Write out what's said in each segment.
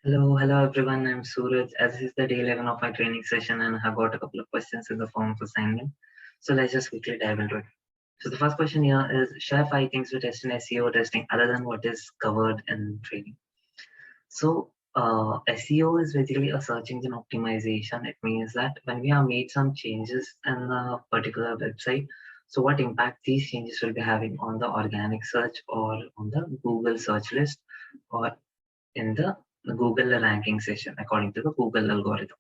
Hello everyone. I'm Suraj. As this is the day 11 of my training session, and I have got a couple of questions in the form of assignment. So let's just quickly dive into it. So the first question here is: share 5 things we test in SEO testing other than what is covered in training. So SEO is basically a search engine optimization. It means that when we have made some changes in a particular website, so what impact these changes will be having on the organic search or on the Google search list or in the Google ranking session according to the Google algorithm.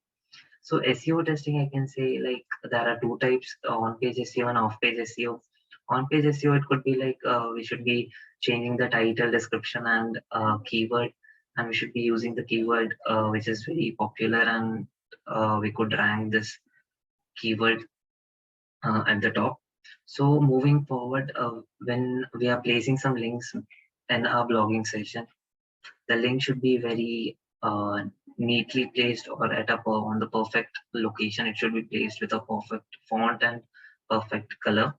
So SEO testing, I can say like there are two types: on-page SEO and off-page SEO. On-page SEO, it could be like we should be changing the title, description, and keyword, and we should be using the keyword which is very popular, and we could rank this keyword at the top. So moving forward, when we are placing some links in our blogging session, the link should be very neatly placed or on the perfect location. It should be placed with a perfect font and perfect color.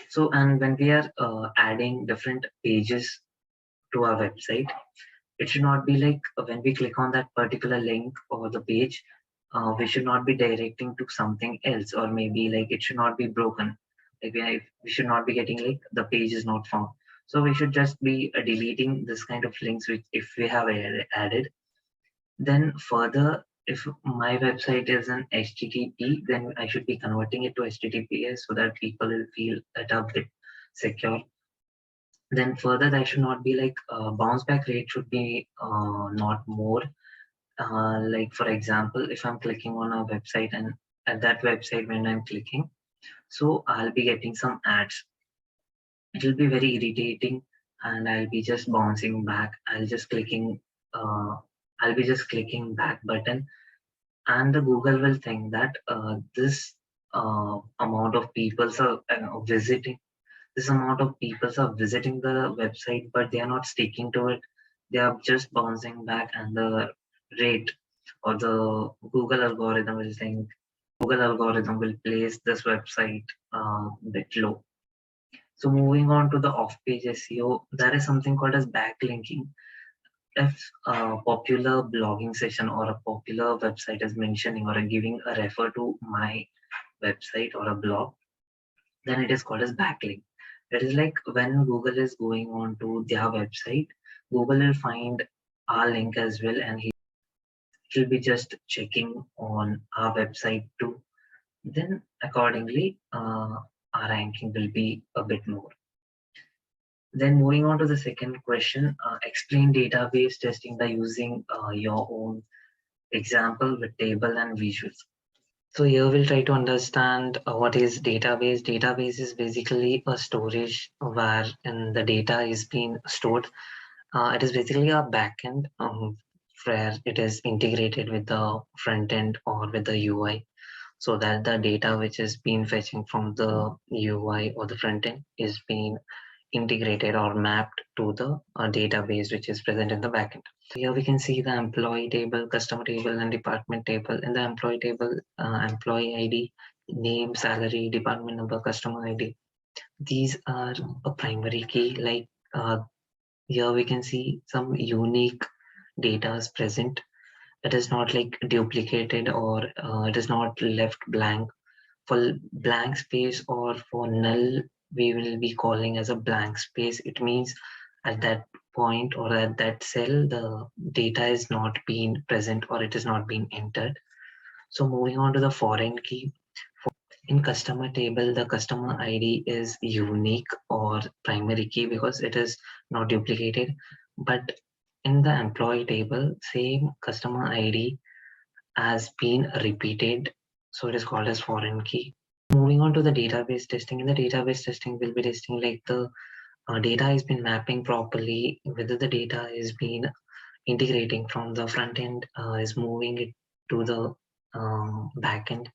So, and when we are adding different pages to our website, it should not be like when we click on that particular link or the page, we should not be directing to something else, or maybe like it should not be broken. Like we should not be getting like the page is not found. So we should just be deleting this kind of links which if we have added. Then further, if my website is an HTTP, then I should be converting it to HTTPS so that people will feel that a bit secure. Then further, there should not be like bounce back rate should be not more. Like for example, if I'm clicking on a website and at that website when I'm clicking, so I'll be getting some ads. It will be very irritating, and I'll be just bouncing back. Uh, I'll be just clicking back button, and the Google will think that this amount of people are visiting. This amount of people are visiting the website, but they are not sticking to it. They are just bouncing back, and the rate or the Google algorithm will think Google algorithm will place this website bit low. So moving on to the off-page SEO, there is something called as backlinking. If a popular blogging session or a popular website is mentioning or giving a refer to my website or a blog, then it is called as backlink. It is like when Google is going on to their website, Google will find our link as well, and he will be just checking on our website too. Then accordingly, our ranking will be a bit more. Then moving on to the second question, explain database testing by using your own example with table and visuals. So here we'll try to understand what is database. Database is basically a storage wherein the data is being stored. It is basically a backend where it is integrated with the front end or with the UI, so that the data which is being fetching from the UI or the front end is being integrated or mapped to the database which is present in the backend. Here we can see the employee table, customer table, and department table. In the employee table, employee ID, name, salary, department number, customer ID. These are a primary key. Like here we can see some unique data is present. It is not like duplicated or it is not left blank. For blank space or for null, we will be calling as a blank space. It means at that point or at that cell, the data is not being present or it is not being entered. So moving on to the foreign key. In customer table, the customer ID is unique or primary key because it is not duplicated. But in the employee table, same customer ID has been repeated. So it is called as foreign key. Moving on to the database testing. In the database testing, we'll be testing like the data has been mapping properly, whether the data is being integrating from the front end, is moving it to the back end.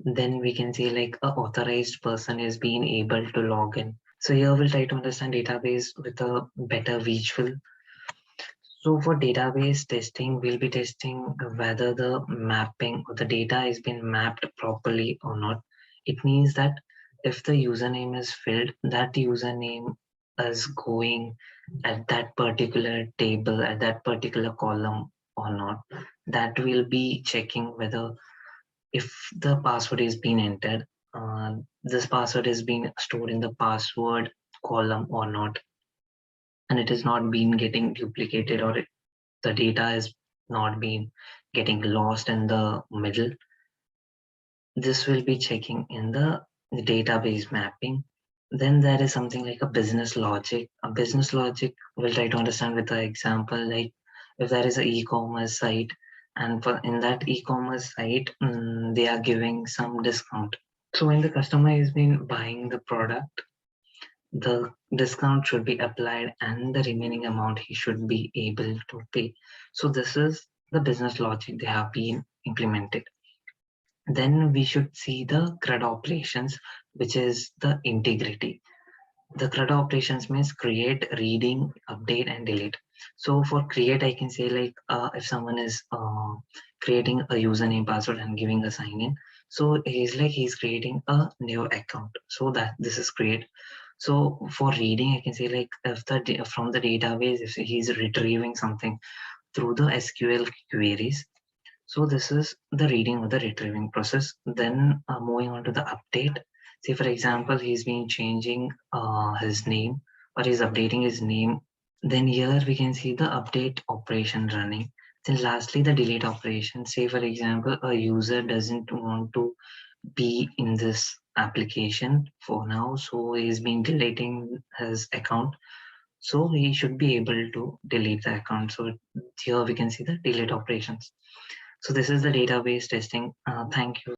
Then we can see like a authorized person is being able to log in. So here we'll try to understand database with a better visual. So for database testing, we'll be testing whether the mapping or the data is being mapped properly or not. It means that if the username is filled, that username is going at that particular table, at that particular column or not. That will be checking whether if the password is being entered, this password is being stored in the password column or not, and it is not being getting duplicated, or the data is not being getting lost in the middle. This will be checking in the database mapping. Then there is something like a business logic. A business logic will try to understand with an example, like if there is an e-commerce site, and for in that e-commerce site, they are giving some discount. So when the customer has been buying the product, the discount should be applied and the remaining amount he should be able to pay. So this is the business logic they have been implemented. Then we should see the CRUD operations, which is the integrity. The CRUD operations means create, reading, update, and delete. So for create, I can say like if someone is creating a username, password, and giving a sign in. So he's creating a new account. So that this is create. So for reading, I can say like if from the database, if he's retrieving something through the SQL queries, so this is the reading or the retrieving process. Then moving on to the update. Say for example, he's been changing his name, or he's updating his name. Then here we can see the update operation running. Then lastly, the delete operation. Say for example, a user doesn't want to be in this application for now, so he's been deleting his account. So he should be able to delete the account. So here we can see the delete operations. So this is the database testing. Thank you.